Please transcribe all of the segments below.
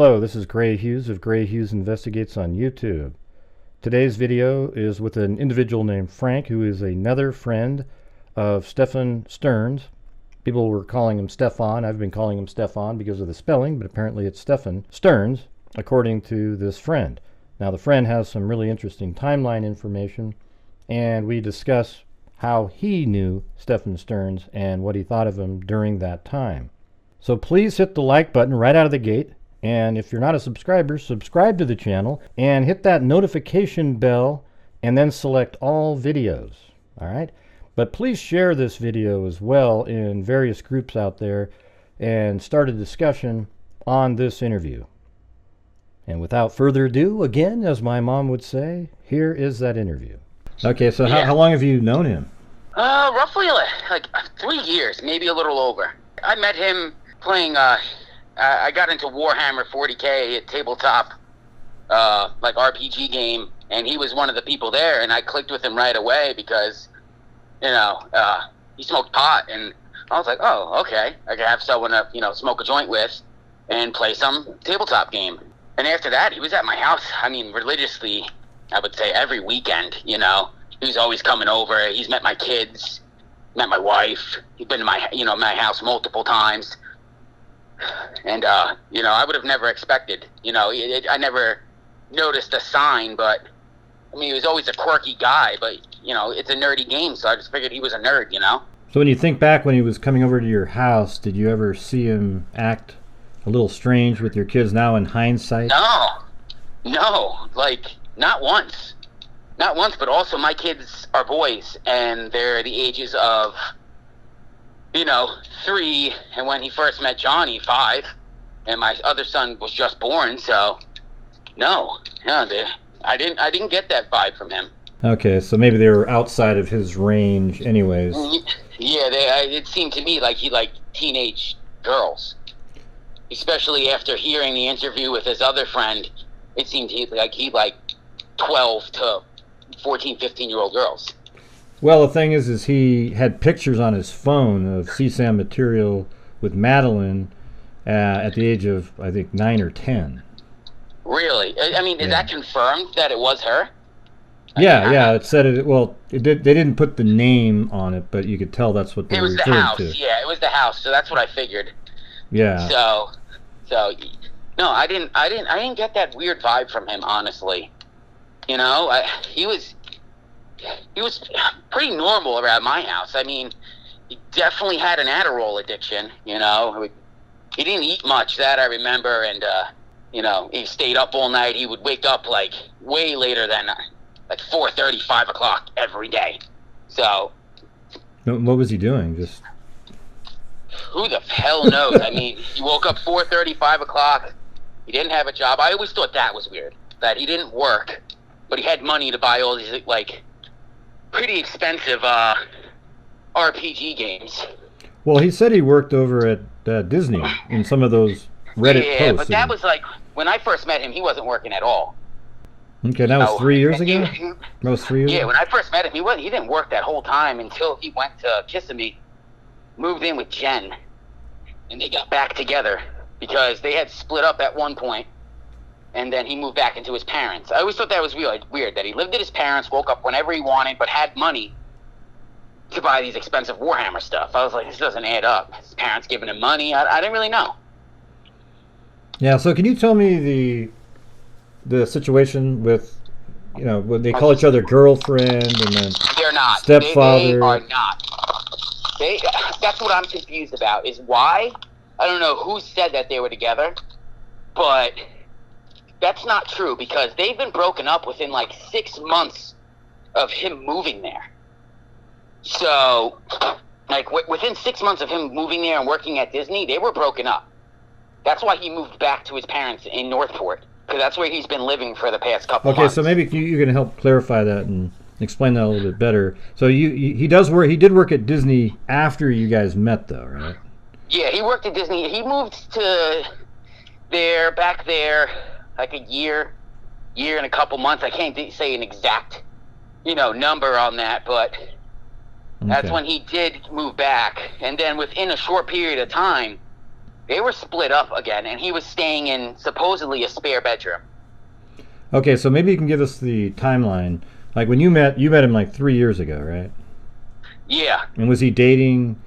Hello, this is Grant Hughes of Grant Hughes Investigates on YouTube. Today's video is with an individual named Frank, who is another friend of Stephan Sterns. People were calling him Stephan. I've been calling him Stephan because of the spelling, but apparently it's Stephan Sterns, according to this friend. Now, the friend has some really interesting timeline information, and we discuss how he knew Stephan Sterns and what he thought of him during that time. So please hit the like button right out of the gate. And if you're not a subscriber, subscribe to the channel and hit that notification bell and then select all videos. All right. But please share this video as well in various groups out there and start a discussion on this interview. And without further ado, again, as my mom would say, here is that interview. Okay, so how long have you known him? Roughly like 3 years, maybe a little over. I met him playing, I got into Warhammer 40K at tabletop, like RPG game, and he was one of the people there, and I clicked with him right away because, you know, he smoked pot, and I was like, oh, okay, I can have someone to, you know, smoke a joint with and play some tabletop game. And after that, he was at my house, I mean, religiously, I would say every weekend, you know. He was always coming over. He's met my kids, met my wife. He's been to my house multiple times. And, you know, I would have never expected, you know, I never noticed a sign, but, I mean, he was always a quirky guy, but, you know, it's a nerdy game, so I just figured he was a nerd, you know? So when you think back when he was coming over to your house, did you ever see him act a little strange with your kids now in hindsight? No, like, not once. Not once, but also my kids are boys, and they're the ages of, you know, 3, and when he first met Johnny, 5, and my other son was just born, so no, I didn't get that vibe from him. Okay, so maybe they were outside of his range anyways. Yeah, it seemed to me like he liked teenage girls, especially after hearing the interview with his other friend. It seemed like he liked 12 to 14, 15-year-old girls. Well, the thing is he had pictures on his phone of CSAM material with Madeline at the age of, I think, 9 or 10. Really? I mean, is that confirmed that it was her? Yeah, it said it. Well, they didn't put the name on it, but you could tell that's what they were referring to. It was the house. Yeah, it was the house. So that's what I figured. Yeah. So no, I didn't get that weird vibe from him, honestly. You know, he was pretty normal around my house. I mean, he definitely had an Adderall addiction, you know. He didn't eat much, that I remember, and, you know, he stayed up all night. He would wake up, like, way later than, like, 4:30, 5 o'clock every day. So... What was he doing? Just... Who the hell knows? I mean, he woke up 4:30, 5 o'clock. He didn't have a job. I always thought that was weird, that he didn't work, but he had money to buy all these, like... pretty expensive RPG games. Well, he said he worked over at Disney in some of those Reddit posts. Yeah, but that was like, when I first met him, he wasn't working at all. Okay, that was 3 years ago? That was 3 years ago? Yeah, when I first met him, he didn't work that whole time until he went to Kissimmee, moved in with Jen, and they got back together because they had split up at one point. And then he moved back into his parents. I always thought that was weird, that he lived at his parents, woke up whenever he wanted, but had money to buy these expensive Warhammer stuff. I was like, this doesn't add up. His parents giving him money. I didn't really know. Yeah, so can you tell me the situation with, you know, when they call each other girlfriend and then they're not. Stepfather? They are not. That's what I'm confused about, is why. I don't know who said that they were together, but... that's not true, because they've been broken up within like 6 months of him moving there. So, like, within 6 months of him moving there and working at Disney, they were broken up. That's why he moved back to his parents in Northport, because that's where he's been living for the past couple months. Okay, so maybe you can help clarify that and explain that a little bit better. So he did work at Disney after you guys met, though, right? Yeah, he worked at Disney. He moved to back there, like a year and a couple months. I can't say an exact, you know, number on that, but that's when he did move back. And then within a short period of time, They were split up again, and he was staying in supposedly a spare bedroom. Okay, so maybe you can give us the timeline. Like when you met him like 3 years ago, right? Yeah. And was he dating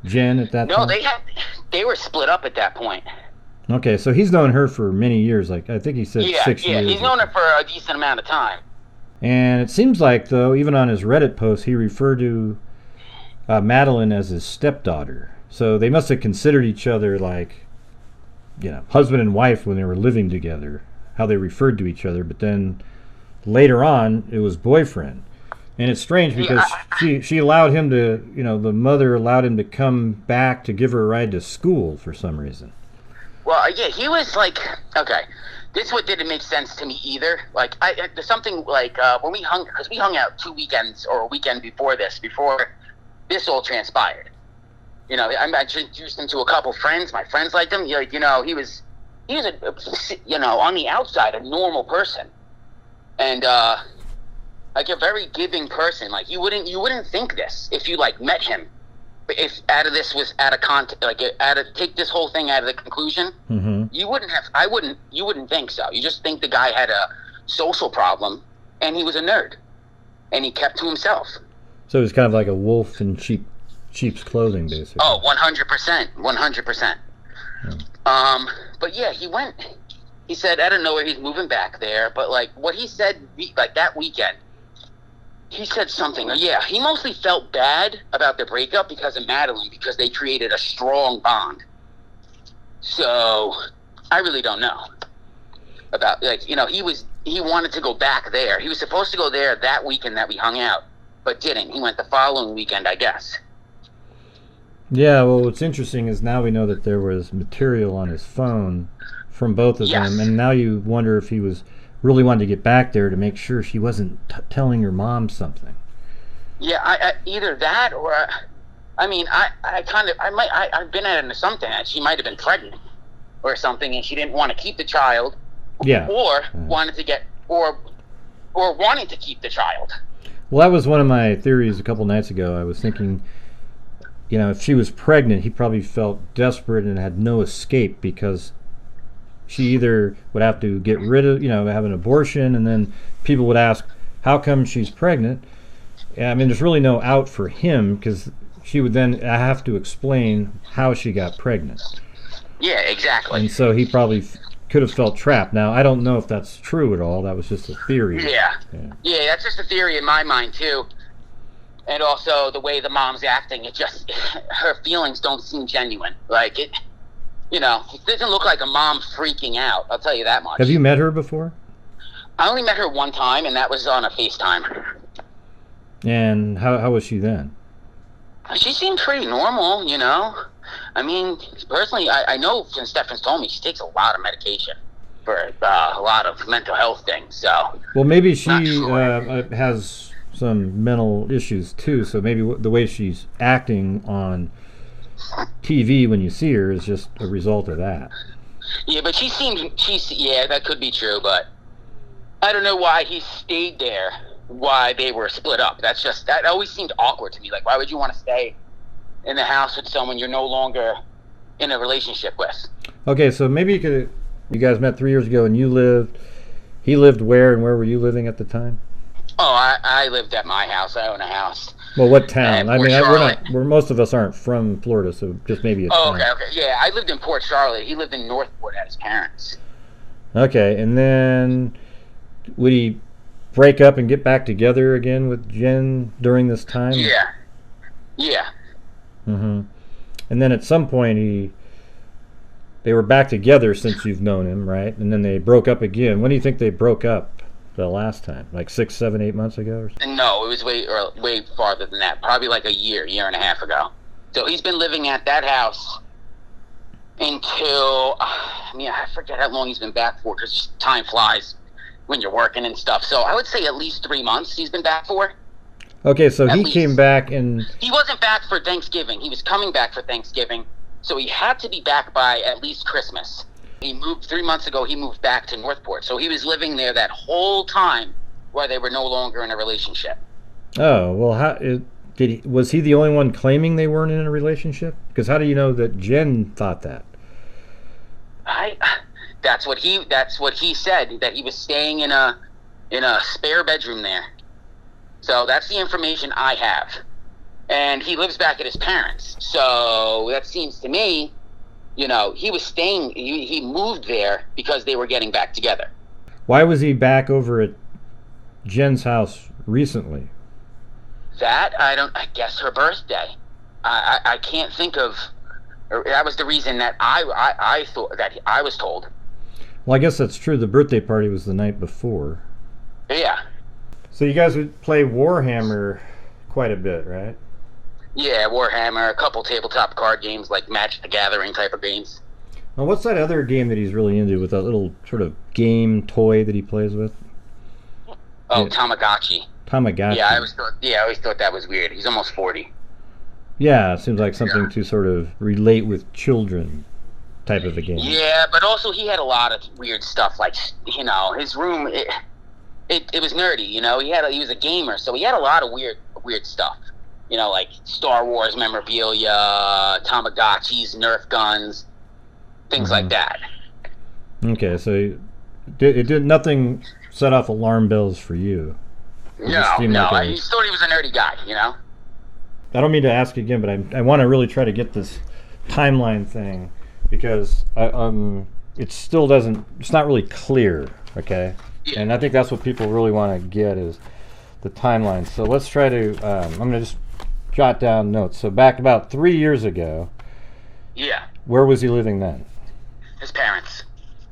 Jen at that time? No, they were split up at that point. Okay, so he's known her for many years. Like I think he said 6 years. Yeah, he's known her for a decent amount of time. And it seems like, though, even on his Reddit post, he referred to Madeline as his stepdaughter. So they must have considered each other like, husband and wife when they were living together, how they referred to each other. But then later on, it was boyfriend. And it's strange because she allowed him to, the mother allowed him to come back to give her a ride to school for some reason. Well, yeah, he was like, okay, this what didn't make sense to me either. Like, there's something like when we hung out 2 weekends or a weekend before this all transpired. I introduced him to a couple friends. My friends liked him. He was a, on the outside, a normal person. And, like a very giving person. Like you wouldn't think this if you like met him. If out of this was out of context, like take this whole thing out of the conclusion, you wouldn't think so. You just think the guy had a social problem and he was a nerd and he kept to himself. So he was kind of like a wolf in sheep's clothing, basically. Oh, 100%. But yeah, he said, I don't know where he's moving back there, but like what he said, like that weekend, he said something. Yeah, he mostly felt bad about the breakup because of Madeline, because they created a strong bond. So I really don't know about, like, he wanted to go back there. He was supposed to go there that weekend that we hung out, but didn't. He went the following weekend, I guess. Yeah, well, what's interesting is now we know that there was material on his phone from both of them, and now you wonder if he was really wanted to get back there to make sure she wasn't telling her mom something. Yeah, I either that or, I've been at into something that she might have been pregnant or something, and she didn't want to keep the child. Yeah. Or wanted to get, or wanting to keep the child. Well, that was one of my theories a couple nights ago. I was thinking, if she was pregnant, he probably felt desperate and had no escape because she either would have to get rid of, have an abortion, and then people would ask, how come she's pregnant? I mean, there's really no out for him because she would then have to explain how she got pregnant. Yeah, exactly. And so he probably could have felt trapped. Now, I don't know if that's true at all. That was just a theory. Yeah, that's just a theory in my mind, too. And also the way the mom's acting, her feelings don't seem genuine. Like, it doesn't look like a mom freaking out. I'll tell you that much. Have you met her before? I only met her one time, and that was on a FaceTime. And how was she then? She seemed pretty normal, I mean, personally, I know since Stephan's told me she takes a lot of medication for a lot of mental health things. So. Well, maybe she has some mental issues too. So maybe the way she's acting on TV when you see her is just a result of that. Yeah, but that could be true, but I don't know why he stayed there, why they were split up. That always seemed awkward to me. Like, why would you want to stay in the house with someone you're no longer in a relationship with? Okay, so maybe you guys met 3 years ago and he lived where, and where were you living at the time? Oh, I lived at my house. I own a house. Well, what town? I mean, most of us aren't from Florida, so just maybe a town. Okay. Yeah, I lived in Port Charlotte. He lived in Northport at his parents. Okay, and then would he break up and get back together again with Jen during this time? Yeah. And then at some point they were back together since you've known him, right? And then they broke up again. When do you think they broke up the last time? Like 6, 7, 8 months ago? No, it was way farther than that. Probably like a year and a half ago. So he's been living at that house until, I forget how long he's been back for, because time flies when you're working and stuff. So I would say at least 3 months he's been back for. Okay, so he came back and... He wasn't back for Thanksgiving. He was coming back for Thanksgiving, so he had to be back by at least Christmas. He moved 3 months ago. He moved back to Northport, so he was living there that whole time while they were no longer in a relationship. Oh, well, was he the only one claiming they weren't in a relationship? Because how do you know that Jen thought that? That's what he said, that he was staying in a spare bedroom there. So that's the information I have. And he lives back at his parents. So that seems to me, he was staying, he moved there because they were getting back together. Why was he back over at Jen's house recently? I guess her birthday. I can't think of, that was the reason that I thought, that I was told. Well, I guess that's true. The birthday party was the night before. Yeah. So you guys would play Warhammer quite a bit, right? Yeah, Warhammer, a couple tabletop card games like Magic the Gathering type of games. Well, what's that other game that he's really into with that little sort of game toy that he plays with? Oh, yeah. Tamagotchi. Tamagotchi. Yeah, I always thought that was weird. He's almost 40. Yeah, it seems like something to sort of relate with children type of a game. Yeah, but also he had a lot of weird stuff, like, his room, it was nerdy, he was a gamer, so he had a lot of weird stuff. Like Star Wars memorabilia, Tamagotchis, Nerf guns, things like that. Okay, so it did nothing set off alarm bells for you. No, I just thought he was a nerdy guy, I don't mean to ask again, but I want to really try to get this timeline thing because it's not really clear, okay? Yeah. And I think that's what people really want to get is the timeline. So let's try to, I'm going to just jot down notes. So back about 3 years ago. Yeah. Where was he living then? His parents.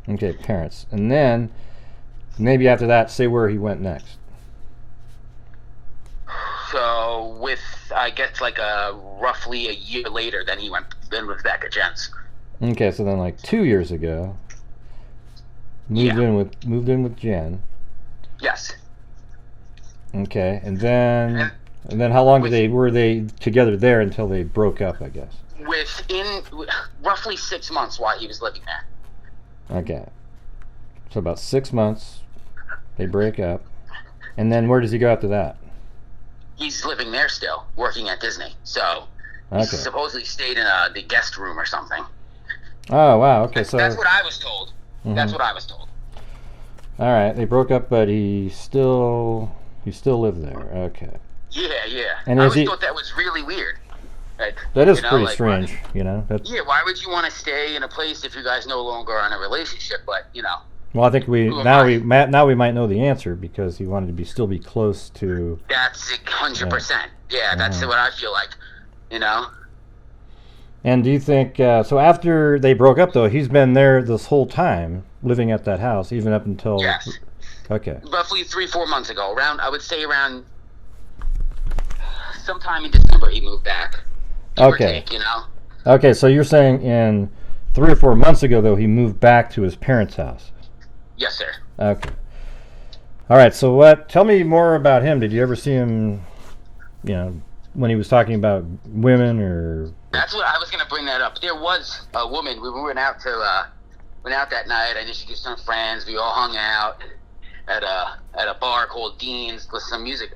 Okay, parents. And then maybe after that, say where he went next. So I guess like roughly a year later, then he was back at Jen's. Okay, so then like 2 years ago, moved in with Jen. Yes. Okay, and then how long were they together there until they broke up? I guess. Within roughly 6 months while he was living there. Okay, so about 6 months, they break up, and then where does he go after that? He's living there still, working at Disney. So he supposedly stayed in the guest room or something. Oh wow! Okay, that's what I was told. Mm-hmm. That's what I was told. All right, they broke up, but he still lived there. Okay. Yeah. And I always thought that was really weird. That is pretty strange, Yeah, why would you want to stay in a place if you guys no longer are in a relationship? But Well, I think we might know the answer because he wanted to still be close to. That's 100%. Yeah, that's what I feel like. And do you think so? After they broke up, though, he's been there this whole time, living at that house, even up until. Yes. Okay. Roughly 3-4 months ago, I would say around sometime in December, he moved back. Okay. Take, Okay, so you're saying in 3 or 4 months ago, though, he moved back to his parents' house. Yes, sir. Okay. All right. So tell me more about him. Did you ever see him? When he was talking about women or. That's what I was going to bring that up. There was a woman. We went out that night. I introduced some friends. We all hung out at a bar called Dean's, listened to some music.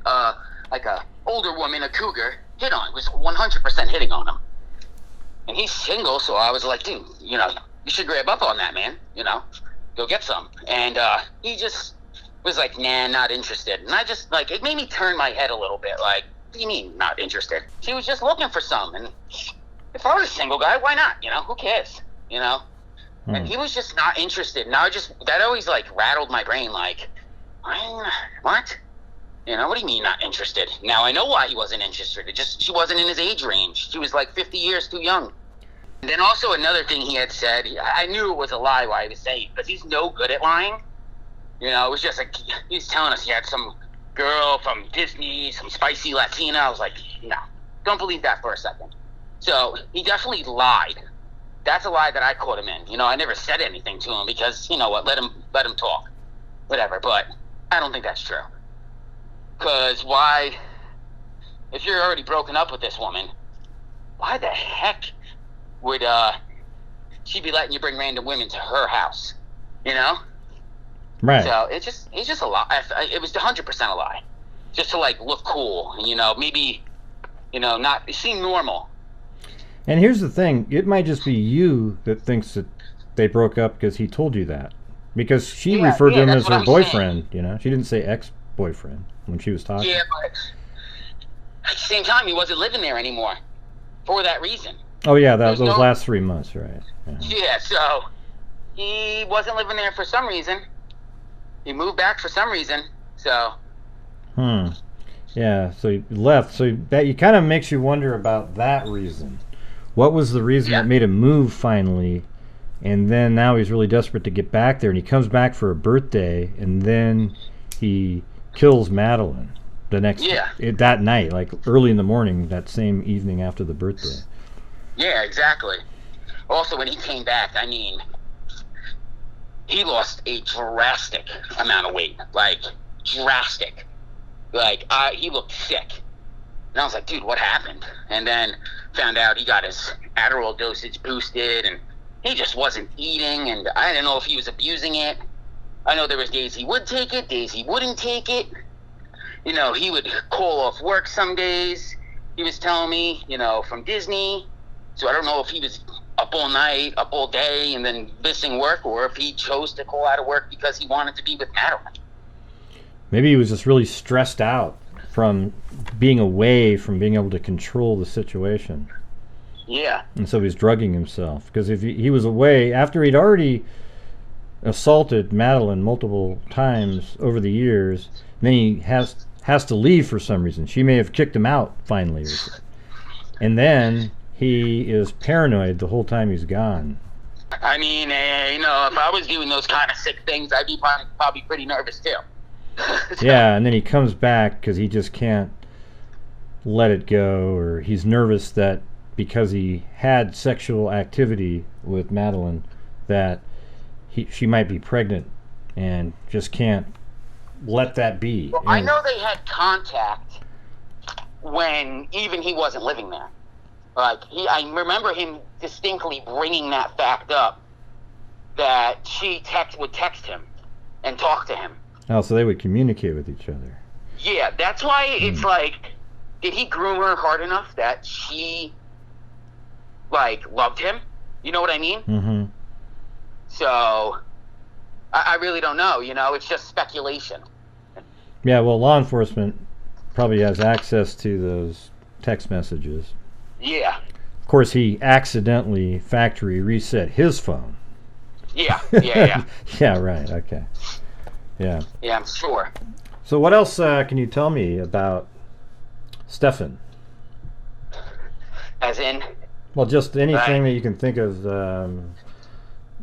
Like a older woman, a cougar, was 100% hitting on him. And he's single, so I was like, dude, you should grab up on that, man. Go get some. And he just was like, nah, not interested. And I just, it made me turn my head a little bit. Like, what do you mean not interested? She was just looking for some. And if I was a single guy, why not? Who cares? And he was just not interested. And that always, rattled my brain. Like, what? What do you mean not interested? Now I know why he wasn't interested. She wasn't in his age range. She was 50 years too young. And then also another thing he had said, I knew it was a lie why he was saying, because he's no good at lying. It was just he was telling us he had some girl from Disney, some spicy Latina. I was like, no, don't believe that for a second. So he definitely lied. That's a lie that I caught him in. I never said anything to him because, let him talk. Whatever, but I don't think that's true. Because why, if you're already broken up with this woman, why the heck would she be letting you bring random women to her house? Right. So it's just a lie. It was 100% a lie, just to look cool and maybe not seem normal. And here's the thing: it might just be you that thinks that they broke up because he told you that. Because she referred to him as her boyfriend, you know. She didn't say ex-boyfriend when she was talking. Yeah, but at the same time, he wasn't living there anymore for that reason. Oh, yeah, those last 3 months, right. Yeah, so he wasn't living there for some reason. He moved back for some reason, so. Yeah, so he left. So that kind of makes you wonder about that reason. What was the reason that made him move finally? And then now he's really desperate to get back there, and he comes back for a birthday, and then he kills Madeline the next that night, like early in the morning, that same evening after the birthday. Yeah, exactly. Also, when he came back, I mean, he lost a drastic amount of weight, like drastic. Like he looked sick, and I was like, dude, what happened? And then found out he got his Adderall dosage boosted, and he just wasn't eating, and I didn't know if he was abusing it. I know there was days he would take it, days he wouldn't take it. You know, he would call off work some days. He was telling me, you know, from Disney. So I don't know if he was up all night, up all day, and then missing work, or if he chose to call out of work because he wanted to be with Madeline. Maybe he was just really stressed out from being away from being able to control the situation. Yeah. And so he's drugging himself. Because if he was away, after he'd already assaulted Madeline multiple times over the years, then he has to leave for some reason. She may have kicked him out finally. And then he is paranoid the whole time he's gone. I mean, you know, if I was doing those kind of sick things, I'd be probably pretty nervous too. Yeah, and then he comes back because he just can't let it go, or he's nervous that because he had sexual activity with Madeline that she might be pregnant and just can't let that be. Well, I know they had contact when even he wasn't living there. Like I remember him distinctly bringing that fact up, that she would text him and talk to him. Oh, so they would communicate with each other. Yeah, that's why it's like, did he groom her hard enough that she, like, loved him? You know what I mean? Mm-hmm. So, I really don't know, you know? It's just speculation. Yeah, well, law enforcement probably has access to those text messages. Yeah. Of course, he accidentally factory reset his phone. Yeah. Yeah, right, okay. Yeah. Yeah, I'm sure. So what else can you tell me about Stephan? As in? Well, just anything that you can think of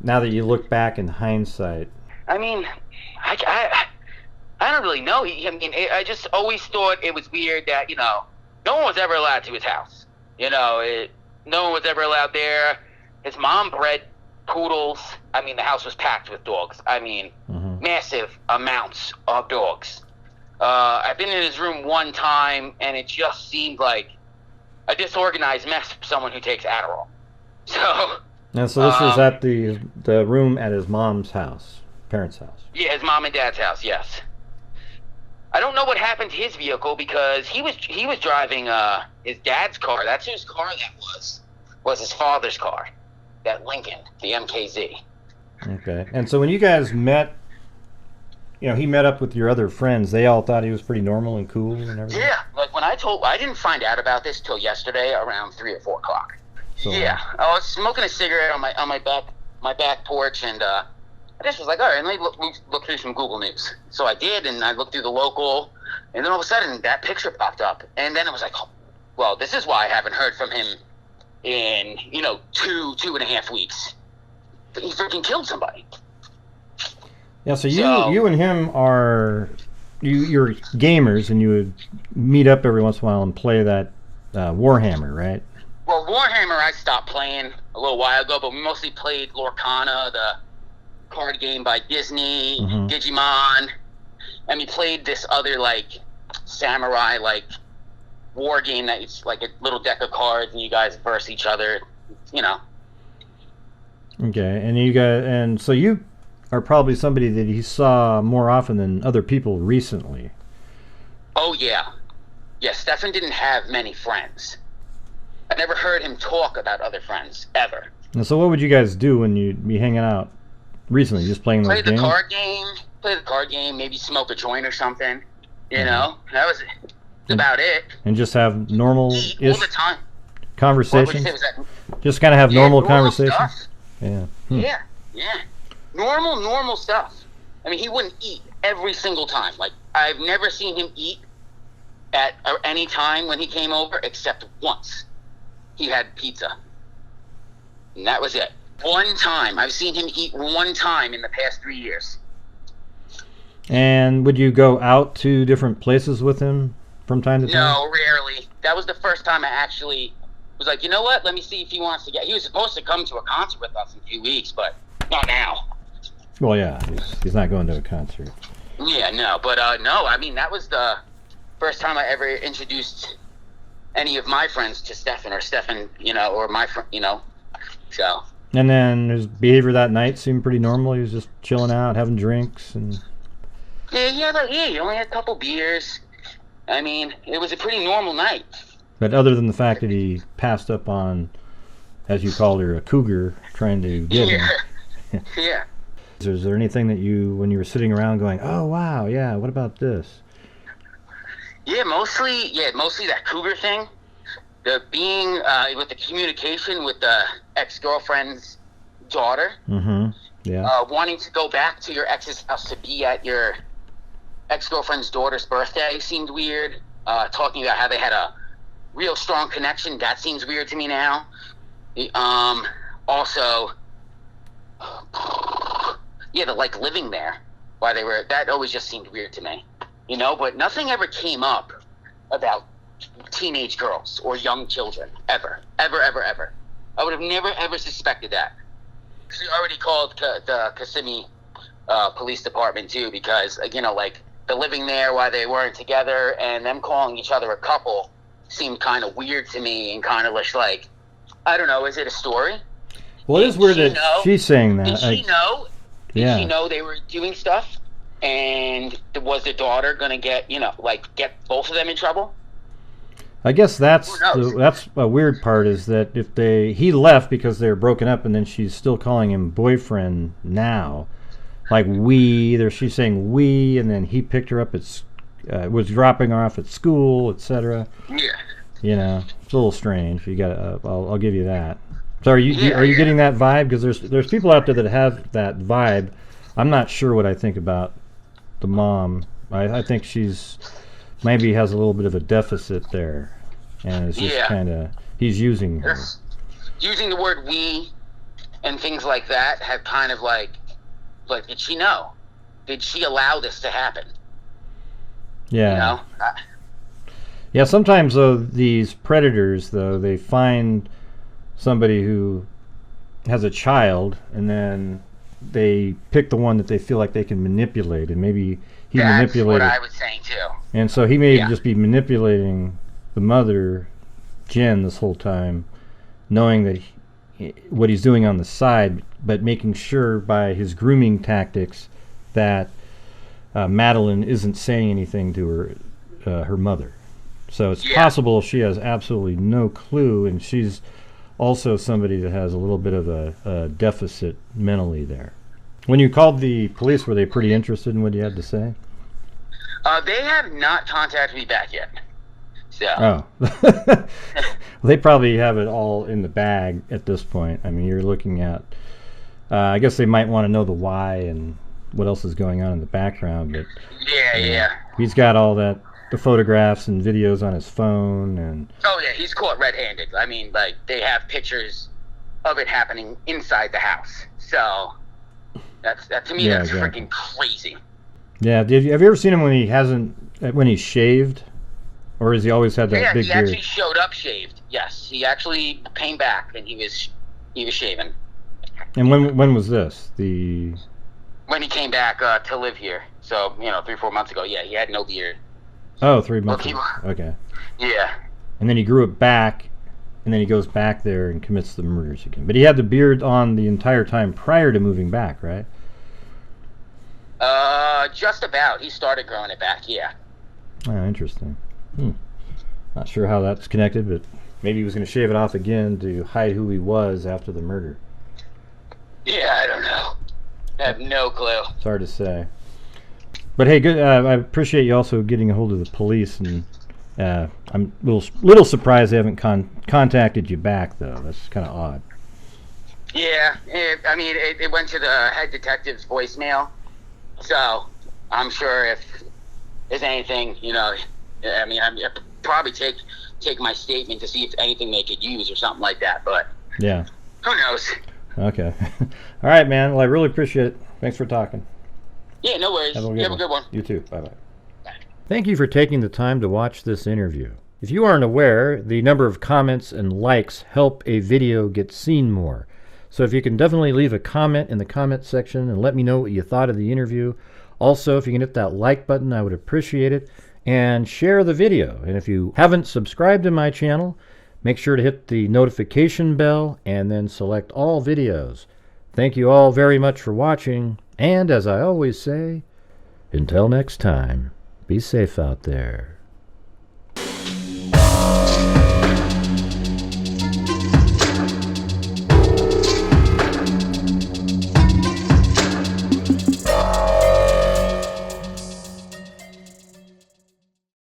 now that you look back in hindsight. I mean, I don't really know. I just always thought it was weird that, you know, no one was ever allowed to his house. You know, no one was ever allowed there. His mom bred poodles. I mean, the house was packed with dogs. I mean, massive amounts of dogs. I've been in his room one time, and it just seemed like a disorganized mess for someone who takes Adderall. So. And so this was at the room at his mom's house, parents' house. Yeah, his mom and dad's house. Yes. I don't know what happened to his vehicle because he was driving his dad's car. That's whose car that was his father's car, that Lincoln, the MKZ. Okay. And so when you guys met, you know, he met up with your other friends, they all thought he was pretty normal and cool and everything? Yeah. Like when I didn't find out about this till yesterday around 3 or 4 o'clock. So, yeah. I was smoking a cigarette on my back porch, and I just was like, all right, let me look through some Google News. So I did, and I looked through the local, and then all of a sudden that picture popped up, and then it was like, oh, well, this is why I haven't heard from him in, you know, 2.5 weeks. He freaking killed somebody. Yeah, so you and him you're gamers, and you would meet up every once in a while and play that Warhammer, right? Well, Warhammer I stopped playing a little while ago, but we mostly played Lorcana, the card game by Disney, Digimon, and we played this other, like, samurai, like, war game that it's like a little deck of cards, and you guys verse each other, you know. Okay, and so you are probably somebody that he saw more often than other people recently. Oh, yeah. Yeah, Stephan didn't have many friends. I never heard him talk about other friends, ever. And so what would you guys do when you'd be hanging out recently? Just playing those games? Play the card game, maybe smoke a joint or something. You know, that was about it. And just have normal Eat all the time. Conversations? Just kind of have normal conversations? Stuff. Yeah. Yeah. Normal stuff. I mean, he wouldn't eat every single time. Like, I've never seen him eat at any time when he came over except once. He had pizza. And that was it. One time. I've seen him eat one time in the past 3 years. And would you go out to different places with him from time to time? No, rarely. That was the first time I actually was like, you know what? Let me see if he wants to get... He was supposed to come to a concert with us in a few weeks, but not now. Well, yeah. He's not going to a concert. Yeah, no. But, no, I mean, that was the first time I ever introduced any of my friends to Stephan, or Stephan, you know, or my friend, you know, so. And then his behavior that night seemed pretty normal. He was just chilling out, having drinks, and... Yeah, he only had a couple beers. I mean, it was a pretty normal night. But other than the fact that he passed up on, as you called her, a cougar trying to get him. Yeah. Is there anything that you, when you were sitting around going, oh, wow, yeah, what about this? Yeah, mostly that cougar thing. The being, with the communication with the ex-girlfriend's daughter. Mm-hmm, yeah. Wanting to go back to your ex's house to be at your ex-girlfriend's daughter's birthday seemed weird. Talking about how they had a real strong connection, that seems weird to me now. Also, yeah, the like living there while they were, that always just seemed weird to me. You know, but nothing ever came up about teenage girls or young children, ever. I would have never, ever suspected that. She already called the Kissimmee police department, too, because, you know, like, the living there while they weren't together and them calling each other a couple seemed kind of weird to me, and kind of like, I don't know, is it a story? Well, it is weird that she's saying that. Did she know? Did she know they were doing stuff? And was the daughter going to get, you know, like, get both of them in trouble? I guess that's a weird part, is that if he left because they were broken up, and then she's still calling him boyfriend now, like she's saying we, and then he picked her up was dropping her off at school, etc. Yeah. You know, it's a little strange. You got I'll give you that. So are you getting that vibe? Because there's people out there that have that vibe. I'm not sure what I think about the mom. I think she's maybe has a little bit of a deficit there, and it's just kind of, he's using her. Using the word we and things like that have kind of like did she know? Did she allow this to happen? Yeah. You know? Yeah, sometimes though, these predators, though, they find somebody who has a child, and then they pick the one that they feel like they can manipulate, and maybe he manipulated. That's what I was saying too. And so he may just be manipulating the mother, Jen, this whole time, knowing that what he's doing on the side, but making sure by his grooming tactics that Madeline isn't saying anything to her mother. So it's possible she has absolutely no clue, and she's also somebody that has a little bit of a deficit mentally there. When you called the police, were they pretty interested in what you had to say? They have not contacted me back yet. So. Oh. They probably have it all in the bag at this point. I mean, you're looking at... I guess they might want to know the why and what else is going on in the background. But Yeah. He's got all that, the photographs and videos on his phone. And oh, yeah, he's caught red-handed. I mean, like, they have pictures of it happening inside the house. So, that to me, that's freaking crazy. Yeah, have you ever seen him when he's shaved? Or has he always had that big beard? Yeah, he actually showed up shaved. Yes, he actually came back and he was shaven. And when was this? When he came back to live here. So, 3-4 months ago. Yeah, he had no beard. Oh, 3 months ago. Okay. Yeah. And then he grew it back, and then he goes back there and commits the murders again. But he had the beard on the entire time prior to moving back, right? Just about. He started growing it back, yeah. Oh, interesting. Not sure how that's connected, but Maybe he was going to shave it off again to hide who he was after the murder. Yeah, I don't know. I have no clue. It's hard to say. But hey, good. I appreciate you also getting a hold of the police, and I'm a little surprised they haven't contacted you back, though. That's kind of odd. Yeah, it went to the head detective's voicemail, so I'm sure if there's anything, I'd probably take my statement to see if anything they could use or something like that, but yeah, who knows? Okay. All right, man. Well, I really appreciate it. Thanks for talking. Yeah, no worries. You have a good one. You too. Bye-bye. Thank you for taking the time to watch this interview. If you aren't aware, the number of comments and likes help a video get seen more. So if you can definitely leave a comment in the comment section and let me know what you thought of the interview. Also, if you can hit that like button, I would appreciate it. And share the video. And if you haven't subscribed to my channel, make sure to hit the notification bell and then select all videos. Thank you all very much for watching. And as I always say, until next time, be safe out there.